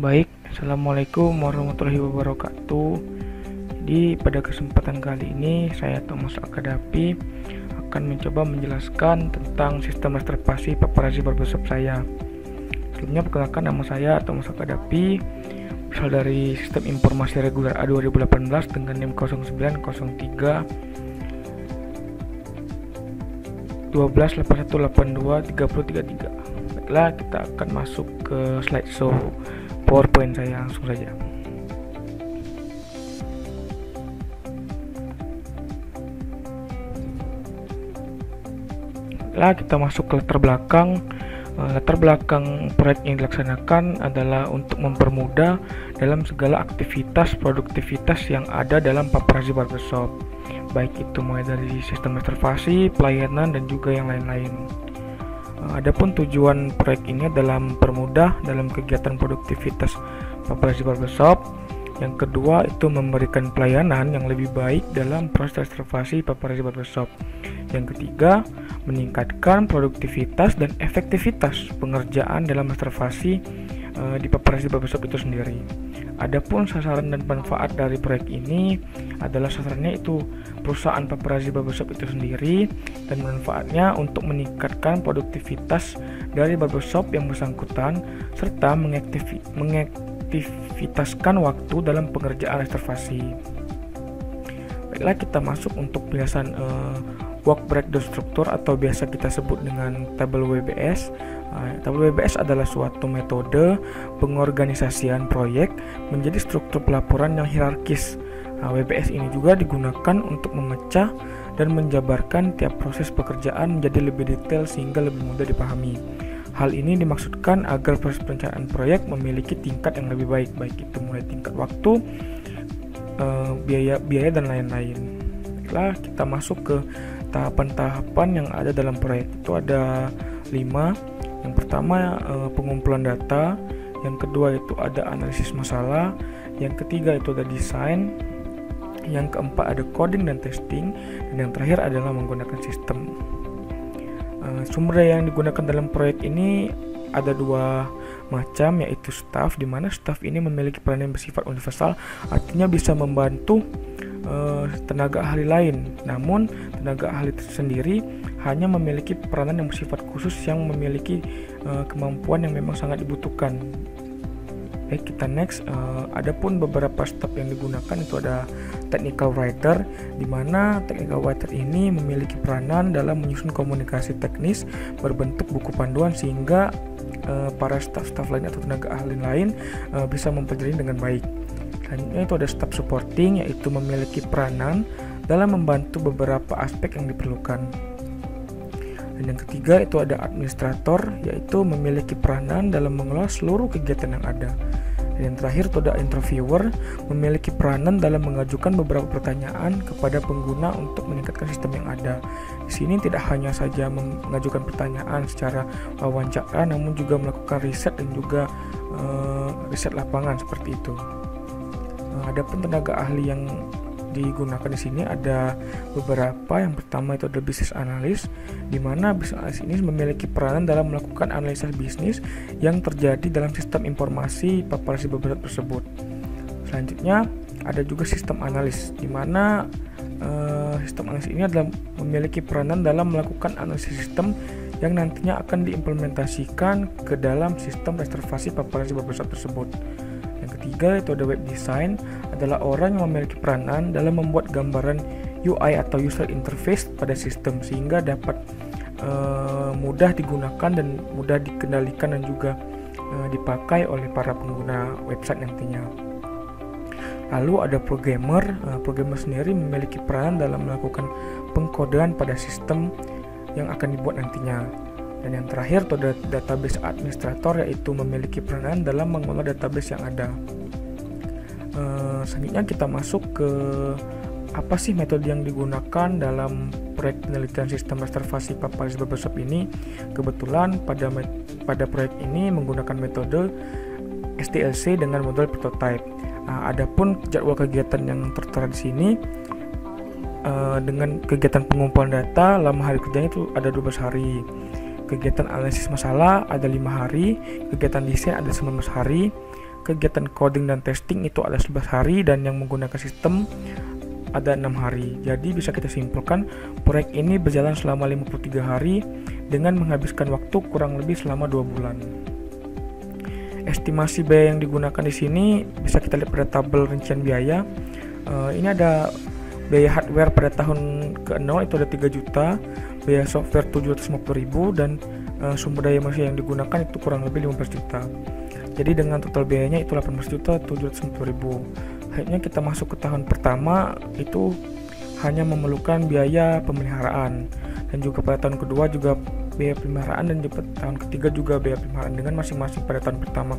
Baik, Assalamualaikum warahmatullahi wabarakatuh. Jadi pada kesempatan kali ini saya Thomas Akadapi akan mencoba menjelaskan tentang sistem reservasi paparazzi barbershop saya. Sebelumnya perkenalkan, nama saya Thomas Akadapi, berasal dari Sistem Informasi Reguler A 2018 dengan NIM 0903 1281823033. Baiklah, kita akan masuk ke slideshow PowerPoint saya langsung saja. Baiklah, kita masuk ke latar belakang. Latar belakang proyek yang dilaksanakan adalah untuk mempermudah dalam segala aktivitas produktivitas yang ada dalam paparazzi barbershop, baik itu mulai dari sistem reservasi, pelayanan, dan juga yang lain-lain. Adapun tujuan proyek ini adalah mempermudah dalam kegiatan produktivitas paparazzi barbershop. Yang kedua itu memberikan pelayanan yang lebih baik dalam proses reservasi paparazzi barbershop. Yang ketiga, meningkatkan produktivitas dan efektivitas pengerjaan dalam reservasi di paparazzi barbershop itu sendiri. Adapun sasaran dan manfaat dari proyek ini adalah sasarannya itu perusahaan paparazzi barbershop itu sendiri, dan manfaatnya untuk meningkatkan produktivitas dari barbershop yang bersangkutan serta mengaktivitaskan waktu dalam pengerjaan reservasi. Baiklah, kita masuk untuk penjelasan work breakdown struktur atau biasa kita sebut dengan tabel WBS. Tabel WBS adalah suatu metode pengorganisasian proyek menjadi struktur pelaporan yang hierarkis. WBS ini juga digunakan untuk memecah dan menjabarkan tiap proses pekerjaan menjadi lebih detail sehingga lebih mudah dipahami. Hal ini dimaksudkan agar proses perencanaan proyek memiliki tingkat yang lebih baik, baik itu mulai tingkat waktu, biaya dan lain-lain. Baiklah, kita masuk ke tahapan-tahapan yang ada dalam proyek. Itu ada 5. Yang pertama pengumpulan data, yang kedua itu ada analisis masalah, yang ketiga itu ada desain, yang keempat ada coding dan testing, dan yang terakhir adalah menggunakan sistem. Sumber daya yang digunakan dalam proyek ini ada 2 macam, yaitu staff, di mana staff ini memiliki peran yang bersifat universal, artinya bisa membantu tenaga ahli lain. Namun tenaga ahli sendiri hanya memiliki peranan yang bersifat khusus yang memiliki kemampuan yang memang sangat dibutuhkan. Baik, kita next. Adapun beberapa staff yang digunakan itu ada technical writer, di mana technical writer ini memiliki peranan dalam menyusun komunikasi teknis berbentuk buku panduan sehingga para staff lain atau tenaga ahli lain bisa mempelajari dengan baik. Selanjutnya itu ada staff supporting, yaitu memiliki peranan dalam membantu beberapa aspek yang diperlukan. Dan yang ketiga itu ada administrator, yaitu memiliki peranan dalam mengelola seluruh kegiatan yang ada. Dan yang terakhir itu ada interviewer, memiliki peranan dalam mengajukan beberapa pertanyaan kepada pengguna untuk meningkatkan sistem yang ada. Di sini tidak hanya saja mengajukan pertanyaan secara wawancara, namun juga melakukan riset dan juga riset lapangan seperti itu. Adapun tenaga ahli yang digunakan di sini ada beberapa. Yang pertama itu ada business analyst, di mana business analyst ini memiliki peranan dalam melakukan analisa bisnis yang terjadi dalam sistem informasi paparazzi barbershop tersebut. Selanjutnya ada juga sistem analis, di mana sistem analis ini adalah memiliki peranan dalam melakukan analisis sistem yang nantinya akan diimplementasikan ke dalam sistem reservasi paparazzi barbershop tersebut. Yang ketiga itu ada web design, adalah orang yang memiliki peranan dalam membuat gambaran UI atau user interface pada sistem sehingga dapat mudah digunakan dan mudah dikendalikan dan juga dipakai oleh para pengguna website nantinya. Lalu ada programmer. Programmer sendiri memiliki peranan dalam melakukan pengkodean pada sistem yang akan dibuat nantinya. Dan yang terakhir itu ada database administrator, yaitu memiliki peranan dalam mengelola database yang ada. Selanjutnya kita masuk ke apa sih metode yang digunakan dalam proyek penelitian sistem reservasi paparazzi barbershop ini. Kebetulan pada proyek ini menggunakan metode SDLC dengan model prototype. Adapun jadwal kegiatan yang tertera di sini dengan kegiatan pengumpulan data, lama hari kerjanya itu ada 12 hari. Kegiatan analisis masalah ada 5 hari, kegiatan desain ada 19 hari, kegiatan coding dan testing itu ada 11 hari dan yang menggunakan sistem ada 6 hari. Jadi bisa kita simpulkan proyek ini berjalan selama 53 hari dengan menghabiskan waktu kurang lebih selama 2 bulan. Estimasi biaya yang digunakan di sini bisa kita lihat pada tabel rincian biaya. Ini ada biaya hardware pada tahun ke-0 itu ada 3 juta, biaya software 750.000 dan sumber daya manusia yang digunakan itu kurang lebih 15 juta. Jadi dengan total biayanya itu 18.750.000. Akhirnya kita masuk ke tahun pertama itu hanya memerlukan biaya pemeliharaan, dan juga pada tahun kedua juga biaya pemeliharaan, dan juga tahun ketiga juga biaya pemeliharaan dengan masing-masing pada tahun pertama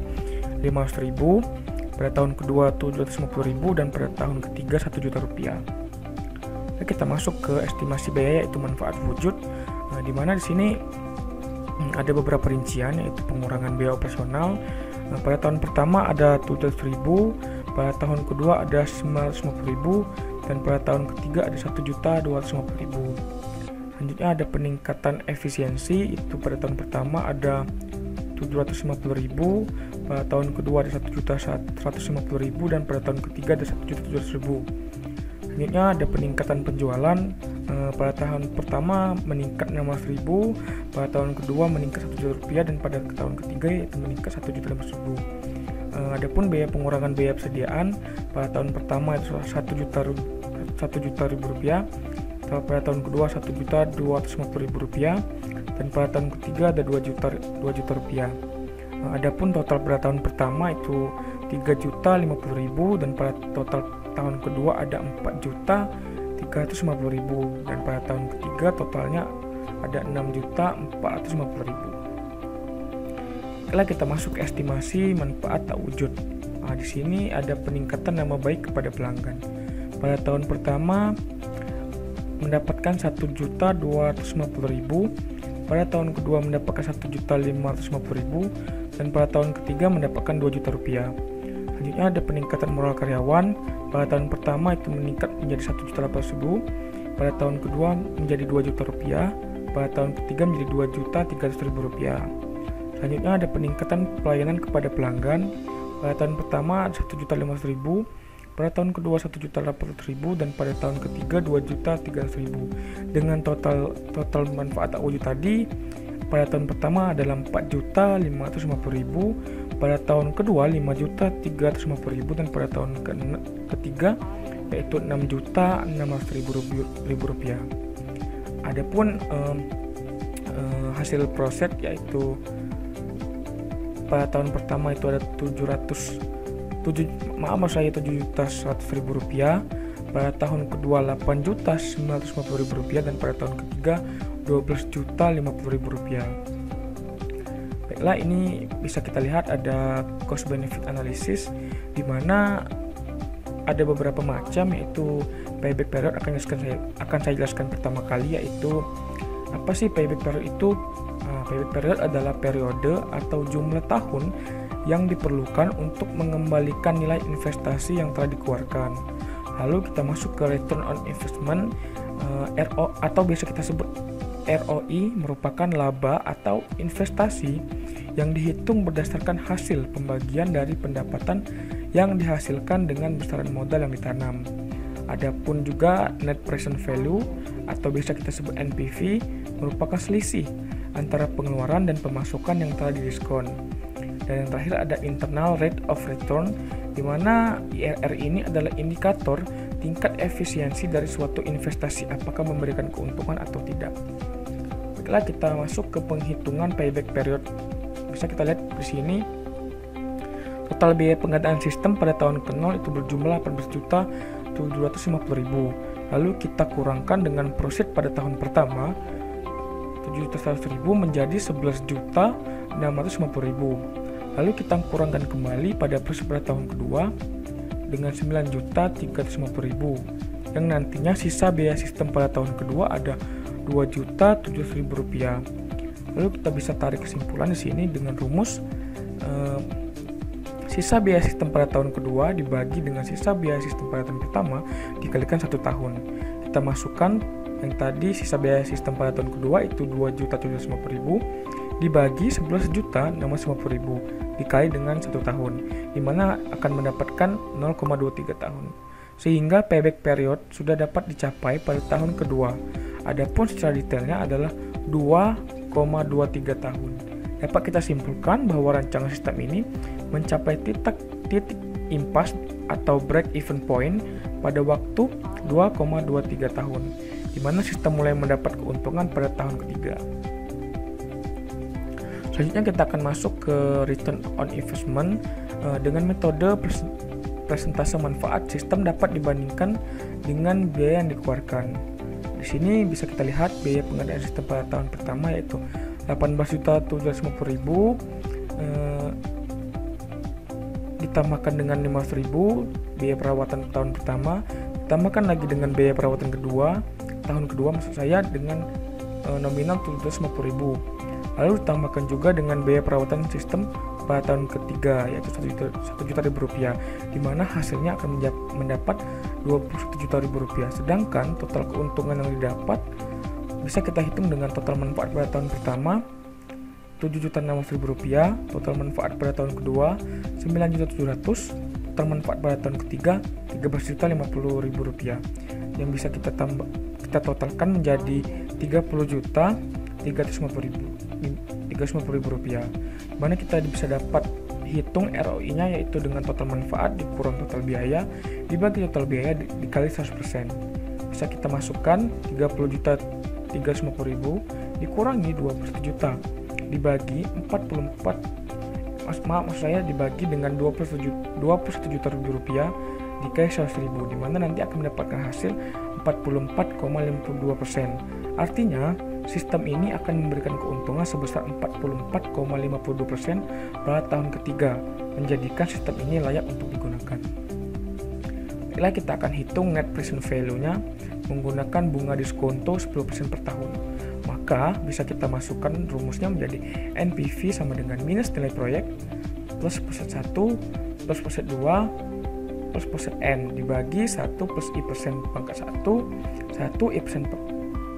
500.000, pada tahun kedua 750.000 dan pada tahun ketiga 1 juta rupiah. Nah, kita masuk ke estimasi biaya yaitu manfaat wujud, di mana di sini ada beberapa rincian yaitu pengurangan biaya operasional. Pada tahun pertama ada 700.000, pada tahun kedua ada 950.000 dan pada tahun ketiga ada 1.250.000. Selanjutnya ada peningkatan efisiensi, itu pada tahun pertama ada 750.000, pada tahun kedua ada 1.150.000 dan pada tahun ketiga ada 1.700.000. Selanjutnya ada peningkatan penjualan, pada tahun pertama meningkat 16.000, pada tahun kedua meningkat 1 juta rupiah dan pada tahun ketiga yaitu meningkat 1.500.000. Adapun biaya pengurangan biaya persediaan, pada tahun pertama itu 1 juta rupiah, pada tahun kedua 1.250.000 rupiah dan pada tahun ketiga ada 2 juta rupiah. Adapun total pada tahun pertama itu 3.050.000 dan pada total tahun kedua ada 4.350.000 dan pada tahun ketiga totalnya ada 6.450.000. Setelah kita masuk ke estimasi manfaat tak wujud. Di sini ada peningkatan nama baik kepada pelanggan. Pada tahun pertama mendapatkan 1.250.000, pada tahun kedua mendapatkan 1.550.000 dan pada tahun ketiga mendapatkan 2 juta rupiah. Selanjutnya ada peningkatan moral karyawan. Pada tahun pertama itu meningkat menjadi 1.800.000, pada tahun kedua menjadi 2 juta rupiah, pada tahun ketiga menjadi 2.300.000 rupiah. Selanjutnya ada peningkatan pelayanan kepada pelanggan. Pada tahun pertama 1.500.000, pada tahun kedua 1.800.000 dan pada tahun ketiga 2.300.000. Dengan total manfaat tak wujud tadi, pada tahun pertama adalah 4.550.000, pada tahun kedua 5.350.000 dan pada tahun ketiga yaitu 6.600.000 rupiah. Adapun hasil proses yaitu pada tahun pertama itu ada 7.100.000 rupiah, pada tahun kedua 8.950.000 rupiah dan pada tahun ketiga 12.050.000 rupiah. Baiklah, ini bisa kita lihat ada cost benefit analysis di mana ada beberapa macam, yaitu payback period akan saya jelaskan pertama kali, yaitu apa sih payback period itu? Payback period adalah periode atau jumlah tahun yang diperlukan untuk mengembalikan nilai investasi yang telah dikeluarkan. Lalu kita masuk ke return on investment, RO atau biasa kita sebut ROI, merupakan laba atau investasi yang dihitung berdasarkan hasil pembagian dari pendapatan yang dihasilkan dengan besaran modal yang ditanam. Adapun juga net present value atau biasa kita sebut NPV merupakan selisih antara pengeluaran dan pemasukan yang telah didiskon. Dan yang terakhir ada internal rate of return, di mana IRR ini adalah indikator tingkat efisiensi dari suatu investasi apakah memberikan keuntungan atau tidak. Baiklah, kita masuk ke penghitungan payback period. Bisa kita lihat di sini total biaya pengadaan sistem pada tahun ke-0 itu berjumlah 18.750.000. Lalu kita kurangkan dengan proceed pada tahun pertama 7.100.000 menjadi 11.650.000. Lalu kita kurangkan kembali pada proceed pada tahun kedua dengan 9.350.000, yang nantinya sisa biaya sistem pada tahun kedua ada 2.700.000 rupiah. Lalu kita bisa tarik kesimpulan di sini dengan rumus sisa biaya sistem pada tahun kedua dibagi dengan sisa biaya sistem pada tahun pertama dikalikan 1 tahun. Kita masukkan yang tadi sisa biaya sistem pada tahun kedua itu 2.750.000 dibagi 11.650.000 dikali dengan 1 tahun, di mana akan mendapatkan 0,23 tahun. Sehingga payback period sudah dapat dicapai pada tahun kedua. Adapun secara detailnya adalah 2,23 tahun. Dapat kita simpulkan bahwa rancangan sistem ini mencapai titik impas atau break even point pada waktu 2,23 tahun, di mana sistem mulai mendapat keuntungan pada tahun ketiga. Selanjutnya kita akan masuk ke return on investment. Dengan metode presentase manfaat, sistem dapat dibandingkan dengan biaya yang dikeluarkan. Di sini bisa kita lihat biaya pengadaan sistem pada tahun pertama yaitu 18.750.000 ditambahkan dengan 500.000 biaya perawatan tahun pertama, ditambahkan lagi dengan biaya perawatan tahun kedua maksud saya dengan nominal 750.000. Lalu ditambahkan juga dengan biaya perawatan sistem pada tahun ketiga yaitu 1 juta rupiah, di mana hasilnya akan mendapat 21 juta rupiah. Sedangkan total keuntungan yang didapat bisa kita hitung dengan total manfaat pada tahun pertama 7.600.000 rupiah, total manfaat pada tahun kedua 9.700.000, total manfaat pada tahun ketiga 13.050.000 rupiah, yang bisa kita totalkan menjadi 30.350.000 rupiah. Mana kita bisa dapat hitung ROI-nya yaitu dengan total manfaat dikurang total biaya dibagi total biaya dikali 100%. Bisa kita masukkan 30.350.000 dikurangi 21 juta dibagi dibagi dengan 21 juta rupiah dikali 100.000, di mana nanti akan mendapatkan hasil 44,52%. Artinya sistem ini akan memberikan keuntungan sebesar 44,52% pada tahun ketiga, menjadikan sistem ini layak untuk digunakan. Baiklah, kita akan hitung net present value-nya menggunakan bunga diskonto 10% per tahun. Maka bisa kita masukkan rumusnya menjadi NPV sama dengan minus nilai proyek plus persen 1 plus persen 2 plus persen N dibagi 1 plus I persen pangkat 1 I persen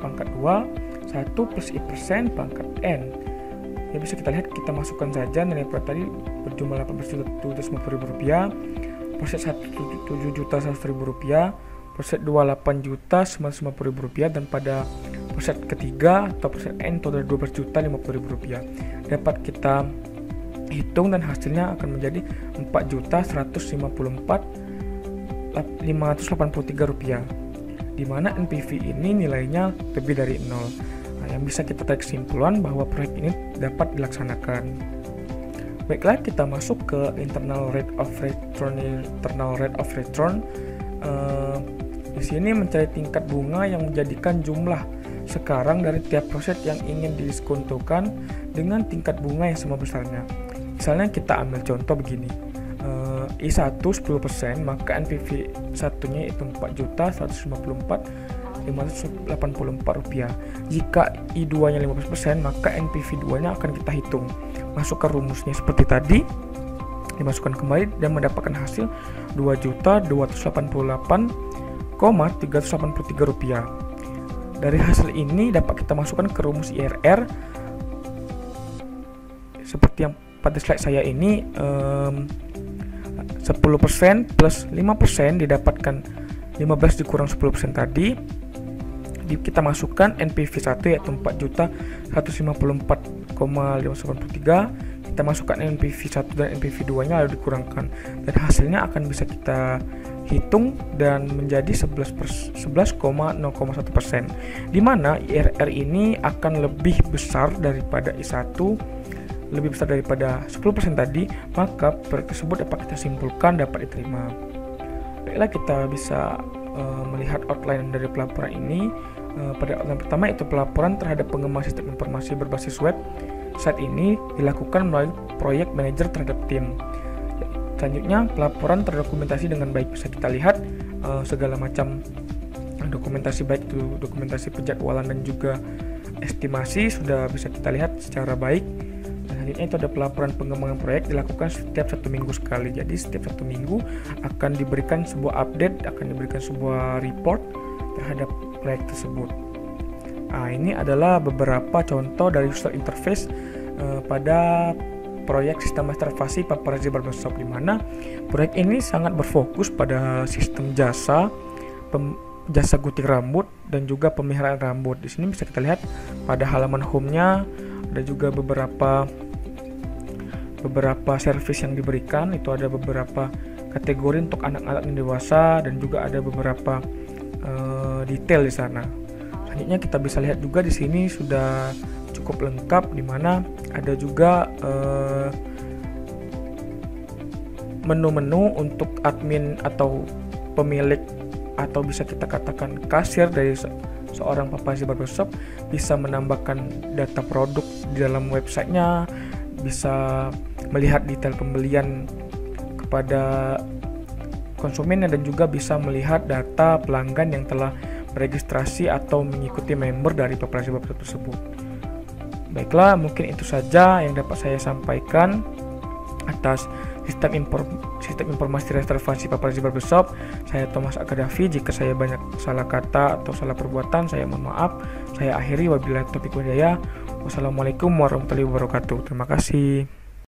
pangkat 2 1 plus I persen pangkat N. Ya, bisa kita lihat, kita masukkan saja nilai proyek tadi berjumlah 18.750.000 rupiah, persen 1 7.100.000 rupiah, persen 2 8.950.000 rupiah, dan pada persen ketiga atau persen N total 12.050.000 rupiah. Dapat kita hitung dan hasilnya akan menjadi 4.154.583 rupiah, di mana NPV ini nilainya lebih dari 0. Nah, yang bisa kita tarik kesimpulan bahwa proyek ini dapat dilaksanakan. Baiklah, kita masuk ke internal rate of return. Di sini mencari tingkat bunga yang menjadikan jumlah sekarang dari tiap proyek yang ingin didiskontokan dengan tingkat bunga yang sama besarnya. Misalnya kita ambil contoh begini, I1 10%, maka NPV satunya itu 4.154.584 rupiah. Jika I2 nya 15%, maka NPV 2 nya akan kita hitung, masukkan rumusnya seperti tadi, dimasukkan kembali dan mendapatkan hasil 2.288.383 rupiah. Dari hasil ini dapat kita masukkan ke rumus IRR seperti yang pada slide saya ini. 10% plus 5% didapatkan 15 dikurang 10% tadi, kita masukkan NPV 1 yaitu 4.154.583, kita masukkan NPV 1 dan NPV 2 nya lalu dikurangkan, dan hasilnya akan bisa kita hitung dan menjadi 11,01%, di mana IRR ini akan lebih besar daripada I1, lebih besar daripada 10% tadi, maka proyek tersebut dapat kita simpulkan dapat diterima. Baiklah, kita bisa melihat outline dari pelaporan ini. Pada outline pertama itu pelaporan terhadap pengembangan sistem informasi berbasis web. Saat ini dilakukan melalui proyek manajer terhadap tim. Selanjutnya, pelaporan terdokumentasi dengan baik. Bisa kita lihat segala macam dokumentasi, baik itu dokumentasi penjadwalan dan juga estimasi sudah bisa kita lihat secara baik. Selanjutnya itu ada pelaporan pengembangan proyek, dilakukan setiap 1 minggu sekali. Jadi setiap 1 minggu akan diberikan sebuah update, akan diberikan sebuah report terhadap proyek tersebut. Nah, ini adalah beberapa contoh dari user interface pada proyek sistem reservasi paparazzi barbershop, di mana proyek ini sangat berfokus pada sistem jasa jasa gunting rambut dan juga pemeliharaan rambut. Di sini bisa kita lihat pada halaman home-nya ada juga beberapa servis yang diberikan. Itu ada beberapa kategori untuk anak-anak dan dewasa, dan juga ada beberapa detail di sana. Selanjutnya kita bisa lihat juga di sini sudah cukup lengkap, di mana ada juga menu-menu untuk admin atau pemilik, atau bisa kita katakan kasir dari seorang paparazzi barbershop, bisa menambahkan data produk di dalam websitenya, bisa melihat detail pembelian kepada konsumennya, dan juga bisa melihat data pelanggan yang telah meregistrasi atau mengikuti member dari paparazzi barbershop tersebut. Baiklah, mungkin itu saja yang dapat saya sampaikan atas sistem informasi reservasi paparazzi barbershop. Saya Thomas Akadafi. Jika saya banyak salah kata atau salah perbuatan, saya mohon maaf. Saya akhiri, wabillahi taufiq wal hidayah. Wassalamualaikum warahmatullahi wabarakatuh. Terima kasih.